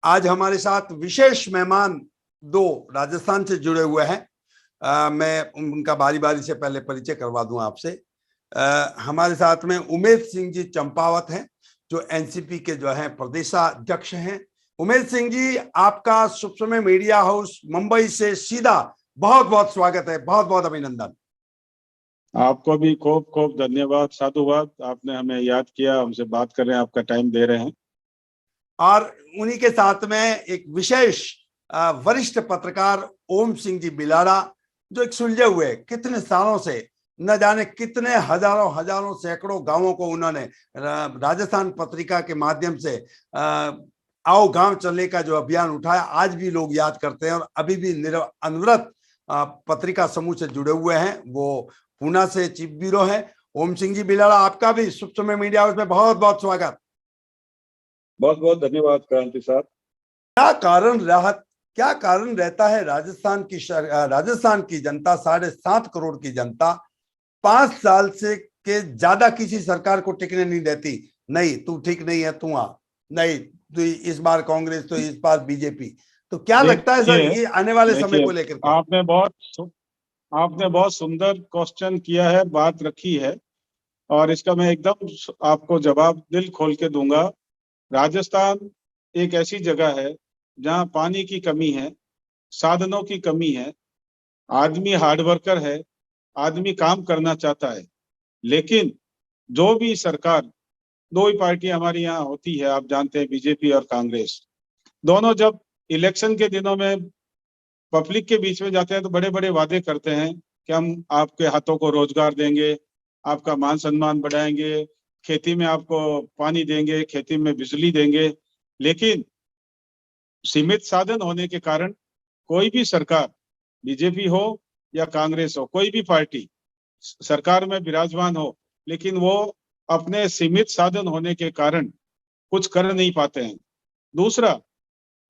आज हमारे साथ विशेष मेहमान दो राजस्थान से जुड़े हुए हैं। मैं उनका बारी बारी से पहले परिचय करवा दूं आपसे। हमारे साथ में उमेश सिंह जी चंपावत हैं, जो एनसीपी के जो हैं प्रदेशाध्यक्ष हैं। उमेश सिंह जी, आपका शुभ समय मीडिया हाउस मुंबई से सीधा बहुत बहुत स्वागत है, बहुत बहुत अभिनंदन। आपको भी खूब खूब धन्यवाद, साधुवाद। आपने हमें याद किया, हमसे बात कर रहे हैं, आपका टाइम दे रहे हैं। और उन्हीं के साथ में एक विशेष वरिष्ठ पत्रकार ओम सिंह जी बिलाड़ा, जो एक सुलझे हुए कितने सालों से न जाने कितने हजारों हजारों सैकड़ों गांवों को उन्होंने राजस्थान पत्रिका के माध्यम से आओ गांव चलने का जो अभियान उठाया, आज भी लोग याद करते हैं और अभी भी अनवरत पत्रिका समूह से जुड़े हुए हैं। वो पूना से चीफ ब्यूरो है। ओम सिंह जी बिलाड़ा, आपका भी शुभ समय मीडिया हाउस में बहुत बहुत स्वागत। बहुत बहुत धन्यवाद क्रांति साहब। क्या कारण रहता है राजस्थान की जनता, 7.5 करोड़ की जनता 5 साल से के ज्यादा किसी सरकार को टिकने नहीं देती? नहीं, तू ठीक नहीं है, तू आ, नहीं तो इस बार कांग्रेस, तो इस बार बीजेपी। तो क्या लगता है सर, ये आने वाले समय को लेकर के? आपने बहुत सुंदर क्वेश्चन किया है, बात रखी है, और इसका मैं एकदम आपको जवाब दिल खोल के दूंगा। राजस्थान एक ऐसी जगह है जहां पानी की कमी है, साधनों की कमी है, आदमी हार्ड वर्कर है, आदमी काम करना चाहता है। लेकिन जो भी सरकार, दो ही पार्टी हमारी यहाँ होती है, आप जानते हैं, बीजेपी और कांग्रेस। दोनों जब इलेक्शन के दिनों में पब्लिक के बीच में जाते हैं तो बड़े बड़े वादे करते हैं कि हम आपके हाथों को रोजगार देंगे, आपका मान सम्मान बढ़ाएंगे, खेती में आपको पानी देंगे, खेती में बिजली देंगे। लेकिन सीमित साधन होने के कारण कोई भी सरकार, बीजेपी हो या कांग्रेस हो, कोई भी पार्टी सरकार में विराजमान हो, लेकिन वो अपने सीमित साधन होने के कारण कुछ कर नहीं पाते हैं। दूसरा,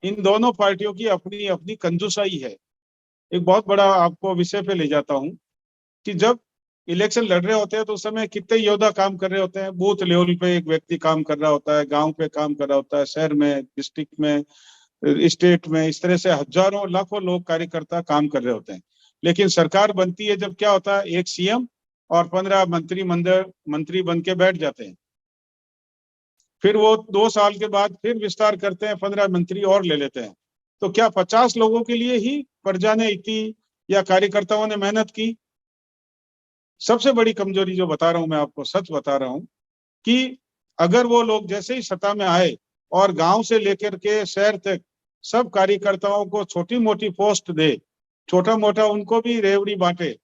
इन दोनों पार्टियों की अपनी अपनी कंजूसाई है। एक बहुत बड़ा आपको विषय पे ले जाता हूं कि जब इलेक्शन लड़ रहे होते हैं तो उस समय कितने योद्धा काम कर रहे होते हैं। बूथ लेवल पे एक व्यक्ति काम कर रहा होता है, गांव पे काम कर रहा होता है, शहर में, डिस्ट्रिक्ट में, स्टेट में, इस तरह से हजारों लाखों लोग, कार्यकर्ता काम कर रहे होते हैं। लेकिन सरकार बनती है जब क्या होता है, एक सीएम और 15 मंत्री बन के बैठ जाते हैं। फिर वो 2 साल के बाद फिर विस्तार करते हैं, 15 मंत्री और ले लेते हैं। तो क्या 50 लोगों के लिए ही प्रजा ने इतनी, या कार्यकर्ताओं ने मेहनत की? सबसे बड़ी कमजोरी जो बता रहा हूं मैं आपको, सच बता रहा हूं, कि अगर वो लोग जैसे ही सत्ता में आए और गांव से लेकर के शहर तक सब कार्यकर्ताओं को छोटी मोटी पोस्ट दे, छोटा मोटा उनको भी रेवड़ी बांटे,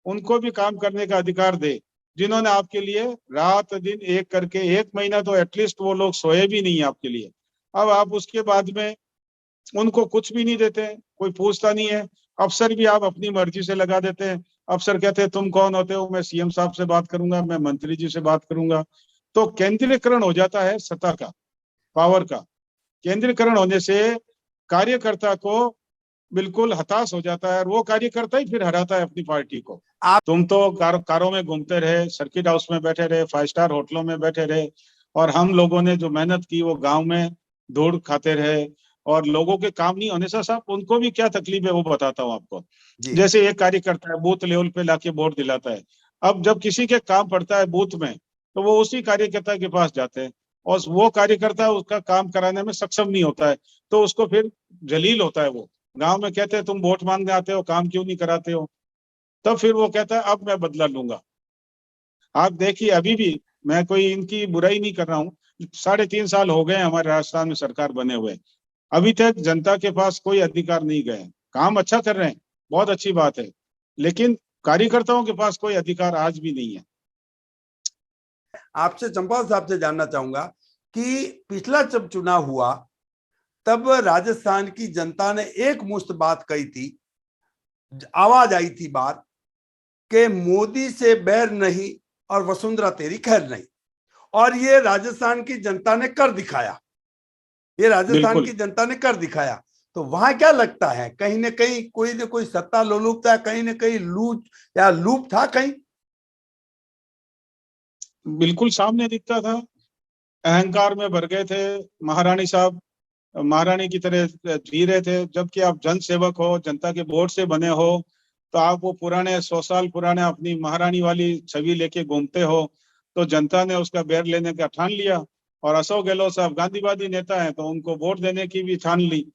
उनको भी काम करने का अधिकार दे, जिन्होंने आपके लिए रात दिन एक करके 1 महीना तो एटलीस्ट वो लोग सोए भी नहीं आपके लिए। अब आप उसके बाद में उनको कुछ भी नहीं देते हैं, कोई पूछता नहीं है। अफसर भी आप अपनी मर्जी से लगा देते हैं। अफसर कहते हैं तुम कौन होते हो, मैं सीएम साहब से बात करूंगा, मैं मंत्री जी से बात करूंगा। तो केंद्रीकरण हो जाता है सत्ता का, पावर का। केंद्रीकरण होने से कार्यकर्ता को बिल्कुल हताश हो जाता है, और वो कार्यकर्ता ही फिर हराता है अपनी पार्टी को। तुम तो कारों में घूमते रहे, सर्किट हाउस में बैठे रहे, 5 स्टार होटलों में बैठे रहे, और हम लोगों ने जो मेहनत की वो गांव में धूड़ खाते रहे, और लोगों के काम नहीं होने से साहब उनको भी क्या तकलीफ है वो बताता हूँ आपको। जैसे एक कार्यकर्ता है, बूथ लेवल पे लाके वोट दिलाता है। अब जब किसी के काम पड़ता है बूथ में, तो वो उसी कार्यकर्ता के पास जाते हैं, और वो कार्यकर्ता उसका काम कराने में सक्षम नहीं होता है, तो उसको फिर जलील होता है। वो गांव में कहते हैं तुम वोट मांगने आते हो, काम क्यों नहीं कराते हो? तब फिर वो कहता है अब मैं बदला लूंगा। आप देखिए, अभी भी मैं कोई इनकी बुराई नहीं कर रहा हूँ, 3.5 साल हो गए हमारे राजस्थान में सरकार बने हुए, अभी तक जनता के पास कोई अधिकार नहीं गए। काम अच्छा कर रहे हैं, बहुत अच्छी बात है, लेकिन कार्यकर्ताओं के पास कोई अधिकार आज भी नहीं है। आपसे चंपावत साहब से जानना चाहूंगा कि पिछला जब चुनाव हुआ तब राजस्थान की जनता ने एक मुश्त बात कही थी, आवाज आई थी बात कि मोदी से बैर नहीं और वसुंधरा तेरी खैर नहीं। और ये राजस्थान की जनता ने कर दिखाया, ये राजस्थान की जनता ने कर दिखाया। तो वहां क्या लगता है, कहीं ना कहीं कोई न कोई सत्ता लोलुप था, कहीं ना कहीं लूट या लूप था कहीं? बिल्कुल सामने दिखता था, अहंकार में भर गए थे महारानी साहब। महारानी की तरह जी रहे थे। जबकि आप जन सेवक हो, जनता के वोट से बने हो, तो आप वो पुराने 100 साल पुराने अपनी महारानी वाली छवि लेके घूमते हो, तो जनता ने उसका बैर लेने का ठान लिया। और अशोक गहलोत साहब गांधीवादी नेता हैं, तो उनको वोट देने की भी ठान ली।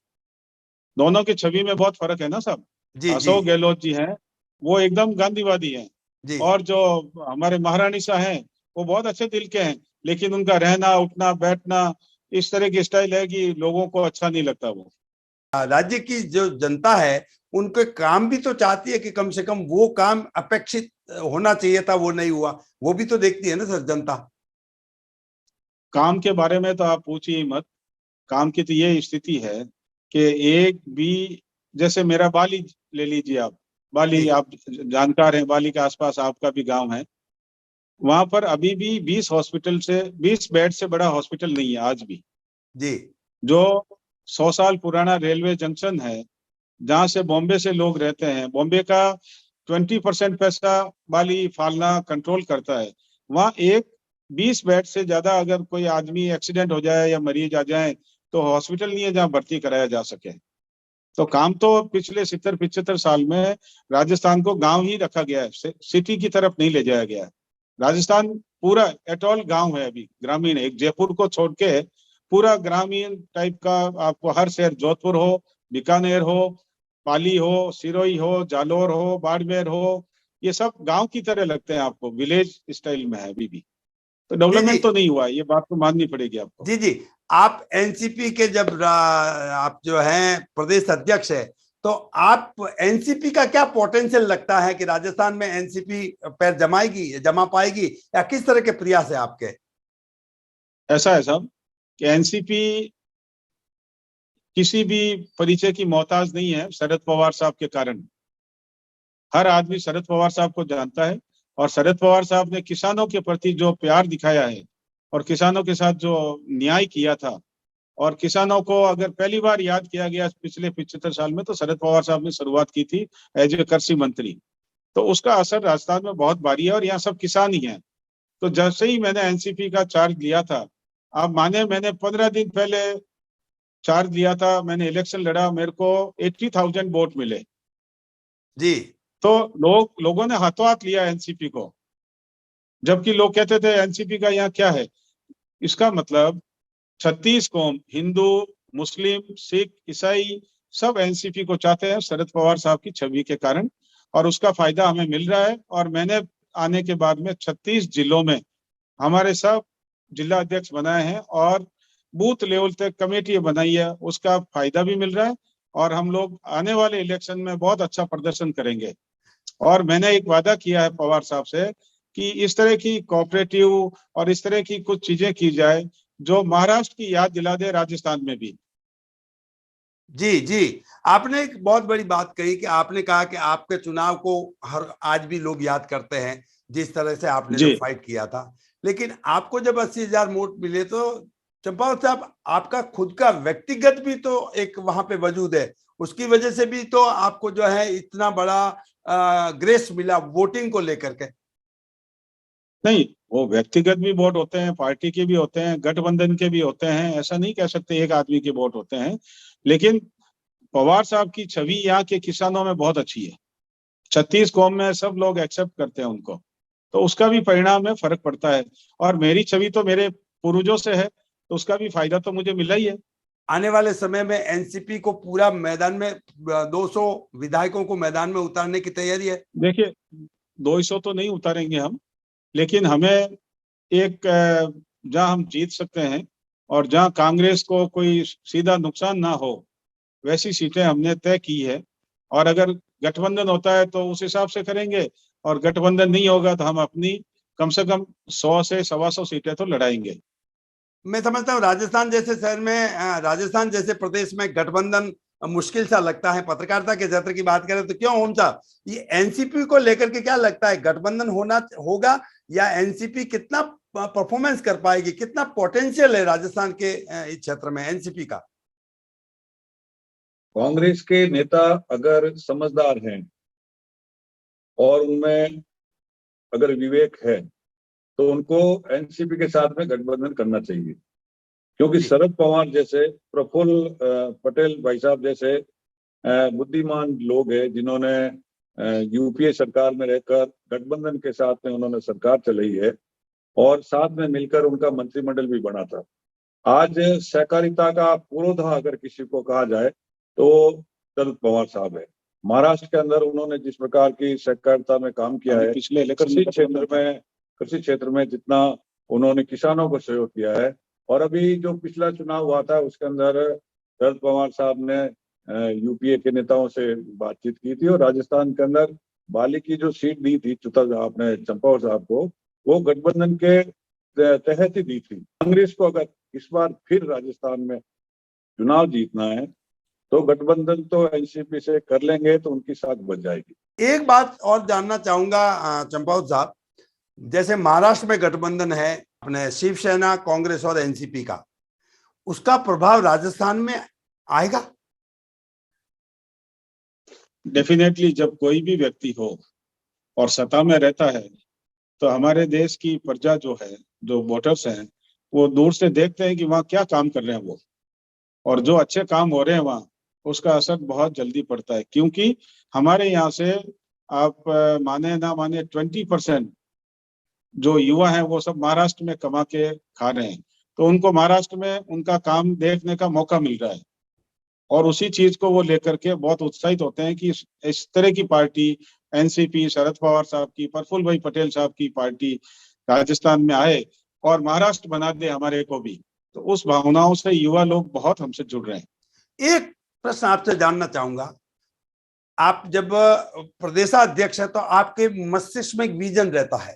दोनों की छवि में बहुत फर्क है ना साहब। जी जी अशोक गहलोत जी हैं, वो एकदम गांधीवादी हैं। जी और जो हमारे महारानी शाह हैं, वो बहुत अच्छे दिल के हैं, लेकिन उनका रहना उठना बैठना इस तरह की स्टाइल है कि लोगों को अच्छा नहीं लगता वो। राज्य की जो जनता है उनके काम भी तो चाहती है कि कम से कम वो काम अपेक्षित होना चाहिए था वो नहीं हुआ, वो भी तो देखती है ना सर जनता। काम के बारे में तो आप पूछिए मत। काम की तो ये स्थिति है कि एक भी, जैसे मेरा बाली ले लीजिए आप। बाली जी आप जानकार हैं, बाली के आसपास आपका भी गांव है। वहां पर अभी भी 20 बेड से बड़ा हॉस्पिटल नहीं है आज भी। जी जो 100 साल पुराना रेलवे जंक्शन है, जहां से बॉम्बे से लोग रहते हैं, बॉम्बे का 20% पैसा बाली फालना कंट्रोल करता है। वहां एक 20 बेड से ज्यादा अगर कोई आदमी एक्सीडेंट हो जाए या मरीज आ जाए, तो हॉस्पिटल नहीं है जहां भर्ती कराया जा सके। तो काम तो पिछले 70-75 साल में राजस्थान को गांव ही रखा गया है, सिटी की तरफ नहीं ले जाया गया है। राजस्थान पूरा एटॉल गांव है अभी, ग्रामीण है। एक जयपुर को छोड़ के पूरा ग्रामीण टाइप का आपको हर शहर, जोधपुर हो, बीकानेर हो, पाली हो, सिरोही हो, जालोर हो, बाड़मेर हो, ये सब गांव की तरह लगते हैं आपको, विलेज स्टाइल में है अभी भी। तो जी जी डेवलपमेंट तो नहीं हुआ, ये बात तो माननी पड़ेगी आपको। जी जी। आप एनसीपी के जब आप जो हैं प्रदेश अध्यक्ष है, तो आप एनसीपी का क्या पोटेंशियल लगता है कि राजस्थान में एनसीपी पैर जमाएगी, जमा पाएगी, या किस तरह के प्रयास है आपके? ऐसा है साहब कि एनसीपी किसी भी परिचय की मोहताज नहीं है शरद पवार साहब के कारण। हर आदमी शरद पवार साहब को जानता है, और शरद पवार साहब ने किसानों के प्रति जो प्यार दिखाया है और किसानों के साथ जो न्याय किया था, और किसानों को अगर पहली बार याद किया गया पिछले 75 साल में, तो शरद पवार साहब ने शुरुआत की थी एज ए कृषि मंत्री। तो उसका असर राजस्थान में बहुत भारी है, और यहाँ सब किसान ही हैं। तो जैसे ही मैंने एनसीपी का चार्ज लिया था, आप माने मैंने 15 दिन पहले चार्ज लिया था, मैंने इलेक्शन लड़ा, मेरे को 80,000 वोट मिले। जी तो लोगों ने हाथों हाथ लिया एनसीपी को। जबकि लोग कहते थे एनसीपी का यहाँ क्या है। इसका मतलब 36 कौम, हिंदू, मुस्लिम, सिख, ईसाई, सब एनसीपी को चाहते हैं शरद पवार साहब की छवि के कारण, और उसका फायदा हमें मिल रहा है। और मैंने आने के बाद में 36 जिलों में हमारे सब जिला अध्यक्ष बनाए हैं, और बूथ लेवल तक कमेटी बनाई है, उसका फायदा भी मिल रहा है। और हम लोग आने वाले इलेक्शन में बहुत अच्छा प्रदर्शन करेंगे। और मैंने एक वादा किया है पवार साहब से कि इस तरह की कोऑपरेटिव और इस तरह की कुछ चीजें की जाए जो महाराष्ट्र की याद दिला दे राजस्थान में भी। जी जी। आपने एक बहुत बड़ी बात कही कि आपने कहा कि आपके चुनाव को हर आज भी लोग याद करते हैं, जिस तरह से आपने जो जी फाइट किया था। लेकिन आपको जब 80,000 वोट मिले, तो चंपावत साहब, आपका खुद का व्यक्तिगत भी तो एक वहां पे वजूद है, उसकी वजह से भी तो आपको जो है इतना बड़ा ग्रेस मिला वोटिंग को लेकर के। नहीं, वो व्यक्तिगत भी वोट होते हैं, पार्टी के भी होते हैं, गठबंधन के भी होते हैं, ऐसा नहीं कह सकते एक आदमी के वोट होते हैं। लेकिन पवार साहब की छवि यहाँ के किसानों में बहुत अच्छी है। 36 कौम में सब लोग एक्सेप्ट करते हैं उनको, तो उसका भी परिणाम में फर्क पड़ता है। और मेरी छवि तो मेरे पूर्वजों से है, तो उसका भी फायदा तो मुझे मिला ही है। आने वाले समय में एनसीपी को पूरा मैदान में 200 विधायकों को मैदान में उतारने की तैयारी है। देखिए, 200 तो नहीं उतारेंगे हम, लेकिन हमें एक जहां हम जीत सकते हैं और जहां कांग्रेस को कोई सीधा नुकसान ना हो, वैसी सीटें हमने तय की है। और अगर गठबंधन होता है तो उस हिसाब से करेंगे, और गठबंधन नहीं होगा तो हम अपनी कम से कम 100 से 125 सीटें तो लड़ाएंगे। मैं समझता हूँ राजस्थान जैसे शहर में, राजस्थान जैसे प्रदेश में गठबंधन मुश्किल सा लगता है। पत्रकारिता के क्षेत्र की बात करें तो क्यों ओम साहब, ये एनसीपी को लेकर के क्या लगता है, गठबंधन होना होगा, या एनसीपी कितना परफॉर्मेंस कर पाएगी, कितना पोटेंशियल है राजस्थान के इस क्षेत्र में एनसीपी का? कांग्रेस के नेता अगर समझदार हैं और उनमें अगर विवेक है, तो उनको एनसीपी के साथ में गठबंधन करना चाहिए। क्योंकि जी। शरद पवार जैसे, प्रफुल्ल पटेल भाई साहब जैसे बुद्धिमान लोग हैं, जिन्होंने यूपीए सरकार में रहकर गठबंधन के साथ में उन्होंने सरकार चलाई है और साथ में मिलकर उनका मंत्रिमंडल भी बना था। आज सहकारिता का पुरोधा अगर किसी को कहा जाए तो शरद पवार साहब है। महाराष्ट्र के अंदर उन्होंने जिस प्रकार की सहकारिता में काम किया है, पिछले कृषि क्षेत्र में जितना उन्होंने किसानों को सहयोग किया है, और अभी जो पिछला चुनाव हुआ था उसके अंदर शरद पवार साहब ने यूपीए के नेताओं से बातचीत की थी और राजस्थान के अंदर बाली की जो सीट दी थी आपने चंपावत साहब को, वो गठबंधन के तहत ही दी थी। कांग्रेस को अगर इस बार फिर राजस्थान में चुनाव जीतना है तो गठबंधन तो एनसीपी से कर लेंगे तो उनकी साख बच जाएगी। एक बात और जानना चाहूंगा चंपावत साहब, जैसे महाराष्ट्र में गठबंधन है अपने शिवसेना, कांग्रेस और एनसीपी का, उसका प्रभाव राजस्थान में आएगा? डेफिनेटली जब कोई भी व्यक्ति हो और सत्ता में रहता है तो हमारे देश की प्रजा जो है, जो वोटर्स हैं, वो दूर से देखते हैं कि वहाँ क्या काम कर रहे हैं वो, और जो अच्छे काम हो रहे हैं वहाँ उसका असर बहुत जल्दी पड़ता है। क्योंकि हमारे यहाँ से आप माने ना माने 20% जो युवा हैं वो सब महाराष्ट्र में कमा के खा रहे हैं, तो उनको महाराष्ट्र में उनका काम देखने का मौका मिल रहा है और उसी चीज को वो लेकर के बहुत उत्साहित होते हैं कि इस तरह की पार्टी एनसीपी, शरद पवार साहब की, प्रफुल्ल भाई पटेल साहब की पार्टी राजस्थान में आए और महाराष्ट्र बना दे हमारे को भी। तो उस भावनाओं से युवा लोग बहुत हमसे जुड़ रहे हैं। एक प्रश्न आपसे जानना चाहूंगा, आप जब प्रदेशाध्यक्ष है तो आपके मस्तिष्क में एक विजन रहता है,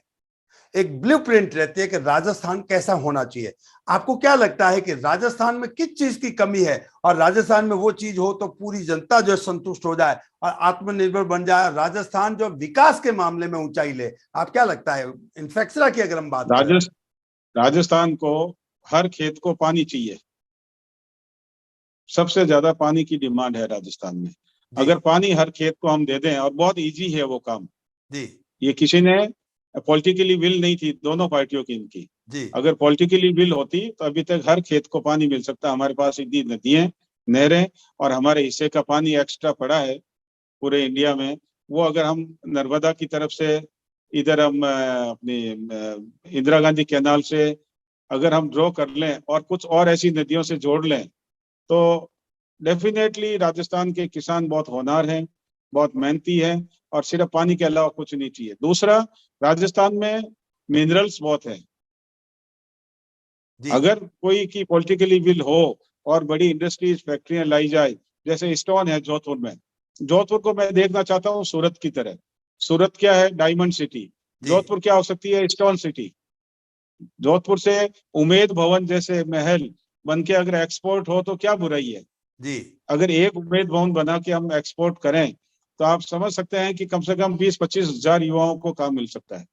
एक ब्लूप्रिंट रहती है कि राजस्थान कैसा होना चाहिए। आपको क्या लगता है कि राजस्थान में किस चीज की कमी है और राजस्थान में वो चीज हो तो पूरी जनता जो संतुष्ट हो जाए और आत्मनिर्भर बन जाए, राजस्थान जो विकास के मामले में ऊंचाई ले? आप क्या लगता है इन्फ्रास्ट्रक्चर की अगर हम बात करें? राजस्थान को हर खेत को पानी चाहिए, सबसे ज्यादा पानी की डिमांड है राजस्थान में। अगर पानी हर खेत को हम दे दें, और बहुत इजी है वो काम जी, ये किसी ने पॉलिटिकली विल नहीं थी दोनों पार्टियों की इनकी जी, अगर पॉलिटिकली विल होती तो अभी तक हर खेत को पानी मिल सकता। हमारे पास इतनी नदियां, नहरें और हमारे हिस्से का पानी एक्स्ट्रा पड़ा है पूरे इंडिया में। वो अगर हम नर्मदा की तरफ से इधर हम अपनी इंदिरा गांधी कैनाल से अगर हम ड्रॉ कर लें और कुछ और ऐसी नदियों से जोड़ लें तो डेफिनेटली राजस्थान के किसान बहुत होनहार हैं, बहुत मेहनती हैं और सिर्फ पानी के अलावा कुछ नहीं चाहिए। दूसरा, राजस्थान में मिनरल्स बहुत हैं। अगर कोई की पॉलिटिकली विल हो और बड़ी इंडस्ट्रीज, फैक्ट्रियां लाई जाए, जैसे स्टोन है जोधपुर में, जोधपुर को मैं देखना चाहता हूँ सूरत की तरह। सूरत क्या है? Diamond city. जोधपुर क्या हो सकती है? Stone city. जोधपुर से उमेद भवन जैसे महल बन के अगर एक्सपोर्ट हो तो क्या बुराई है जी। अगर एक उमेद भवन बना के हम एक्सपोर्ट करें तो आप समझ सकते हैं कि कम से कम 20-25 हजार युवाओं को काम मिल सकता है।